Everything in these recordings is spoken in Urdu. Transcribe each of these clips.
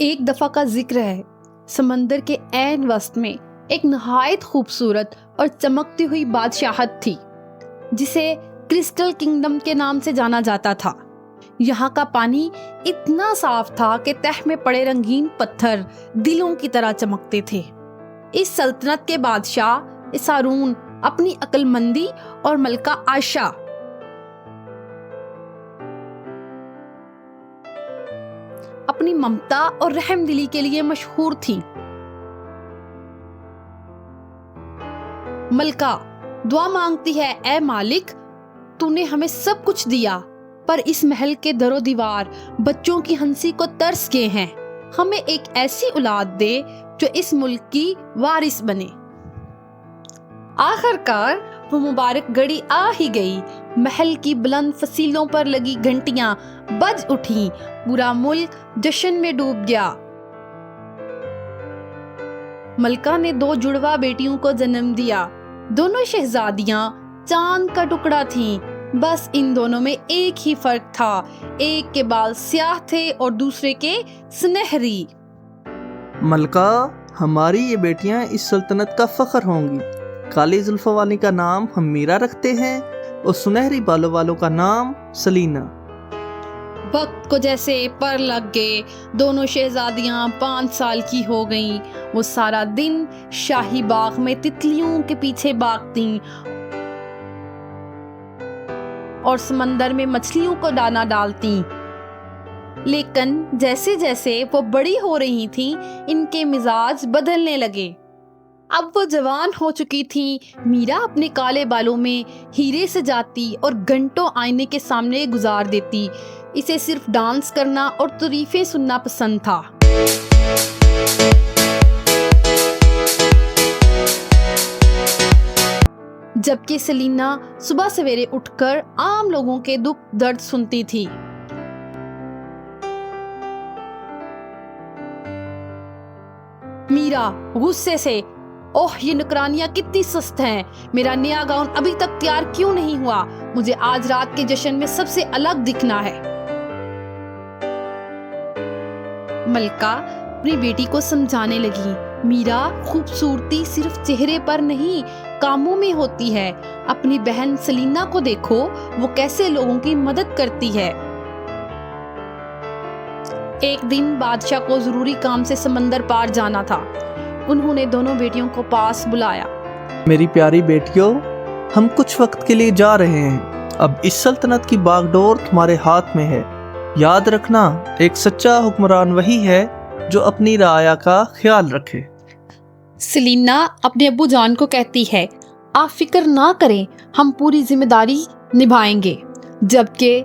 ایک دفعہ کا ذکر ہے، سمندر کے عین وسط میں ایک نہایت خوبصورت اور چمکتی ہوئی بادشاہت تھی جسے کرسٹل کنگڈم کے نام سے جانا جاتا تھا۔ یہاں کا پانی اتنا صاف تھا کہ تہ میں پڑے رنگین پتھر دلوں کی طرح چمکتے تھے۔ اس سلطنت کے بادشاہ اسارون اپنی عقل مندی اور ملکہ عائشہ اپنی ممتا اور رحم دلی کے لیے مشہور تھیں۔ ملکہ دعا مانگتی ہے، اے مالک، تو نے ہمیں سب کچھ دیا، پر اس محل کے در و دیوار بچوں کی ہنسی کو ترس گئے ہیں۔ ہمیں ایک ایسی اولاد دے جو اس ملک کی وارث بنے۔ آخر کار وہ مبارک گھڑی آ ہی گئی۔ محل کی بلند فصیلوں پر لگی گھنٹیاں بج اٹھیں، پورا ملک جشن میں ڈوب گیا۔ ملکہ نے 2 جڑواں بیٹیوں کو جنم دیا۔ دونوں شہزادیاں چاند کا ٹکڑا تھیں، بس ان دونوں میں ایک ہی فرق تھا، ایک کے بال سیاہ تھے اور دوسرے کے سنہری۔ ملکہ، ہماری یہ بیٹیاں اس سلطنت کا فخر ہوں گی۔ کالی زلفوں والی کا نام ہم میرا رکھتے ہیں اور سنہری بالوں والوں کا نام سلینا۔ وقت کو جیسے پر لگ گئے، دونوں شہزادیاں 5 سال کی ہو گئیں۔ وہ سارا دن شاہی باغ میں تتلیوں کے پیچھے بھاگتیں اور سمندر میں مچھلیوں کو دانہ ڈالتیں۔ لیکن جیسے جیسے وہ بڑی ہو رہی تھیں، ان کے مزاج بدلنے لگے۔ اب وہ جوان ہو چکی تھیں۔ میرا اپنے کالے بالوں میں ہیرے سجاتی اور گھنٹوں آئینے کے سامنے گزار دیتی۔ اسے صرف ڈانس کرنا اور تعریفیں سننا پسند تھا۔ جبکہ سلینا صبح سویرے اٹھ کر عام لوگوں کے دکھ درد سنتی تھی۔ میرا غصے سے، اوہ یہ نکرانیاں کتنی سست ہیں، میرا نیا گاؤن ابھی تک تیار کیوں نہیں ہوا، مجھے آج رات کے جشن میں سب سے الگ دکھنا ہے۔ ملکہ اپنی بیٹی کو سمجھانے لگی، میرا خوبصورتی صرف چہرے پر نہیں، کاموں میں ہوتی ہے۔ اپنی بہن سلینا کو دیکھو، وہ کیسے لوگوں کی مدد کرتی ہے۔ ایک دن بادشاہ کو ضروری کام سے سمندر پار جانا تھا۔ انہوں نے دونوں بیٹیوں کو پاس بلایا۔ میری پیاری بیٹیوں، ہم کچھ وقت کے لیے جا رہے ہیں۔ اب اس سلطنت کی باغ ڈور تمہارے ہاتھ میں ہے۔ یاد رکھنا، ایک سچا حکمران وہی ہے جو اپنی رعایا کا خیال رکھے۔ سلینا اپنے ابو جان کو کہتی ہے، آپ فکر نہ کریں، ہم پوری ذمہ داری نبھائیں گے۔ جبکہ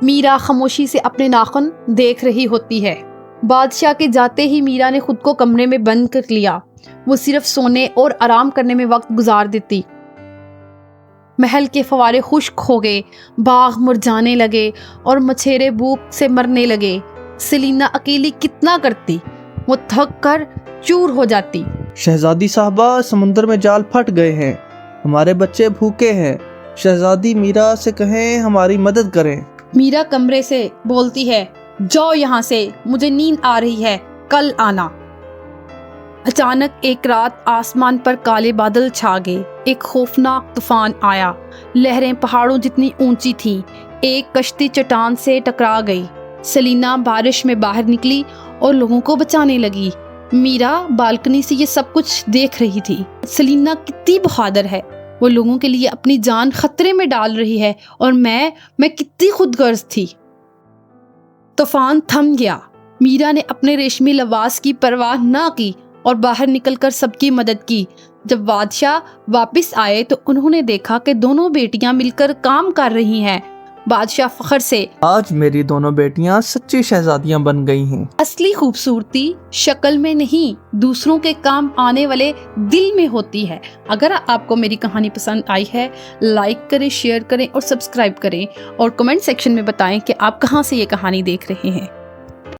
میرا خاموشی سے اپنے ناخن دیکھ رہی ہوتی ہے۔ بادشاہ کے جاتے ہی میرا نے خود کو کمرے میں بند کر لیا۔ وہ صرف سونے اور آرام کرنے میں وقت گزار دیتی۔ محل کے فوارے خشک ہو گئے، باغ مرجھانے لگے اور مچھیرے بھوک سے مرنے لگے۔ سلینا اکیلی کتنا کرتی، وہ تھک کر چور ہو جاتی۔ شہزادی صاحبہ، سمندر میں جال پھٹ گئے ہیں، ہمارے بچے بھوکے ہیں، شہزادی میرا سے کہیں ہماری مدد کریں۔ میرا کمرے سے بولتی ہے، جاؤ یہاں سے، مجھے نیند آ رہی ہے، کل آنا۔ اچانک ایک رات آسمان پر کالے بادل چھا گئے، ایک خوفناک طوفان آیا، لہریں پہاڑوں جتنی اونچی تھیں، ایک کشتی چٹان سے ٹکرا گئی۔ سلینا بارش میں باہر نکلی اور لوگوں کو بچانے لگی۔ میرا بالکنی سے یہ سب کچھ دیکھ رہی تھی۔ سلینا کتنی بہادر ہے، وہ لوگوں کے لیے اپنی جان خطرے میں ڈال رہی ہے، اور میں کتنی خود غرض تھی۔ طوفان تھم گیا۔ میرا نے اپنے ریشمی لباس کی پرواہ نہ کی اور باہر نکل کر سب کی مدد کی۔ جب بادشاہ واپس آئے تو انہوں نے دیکھا کہ دونوں بیٹیاں مل کر کام کر رہی ہیں۔ بادشاہ فخر سے، آج میری دونوں بیٹیاں سچی شہزادیاں بن گئی ہیں۔ اصلی خوبصورتی شکل میں نہیں، دوسروں کے کام آنے والے دل میں ہوتی ہے۔ اگر آپ کو میری کہانی پسند آئی ہے، لائک کریں، شیئر کریں اور سبسکرائب کریں، اور کمنٹ سیکشن میں بتائیں کہ آپ کہاں سے یہ کہانی دیکھ رہے ہیں۔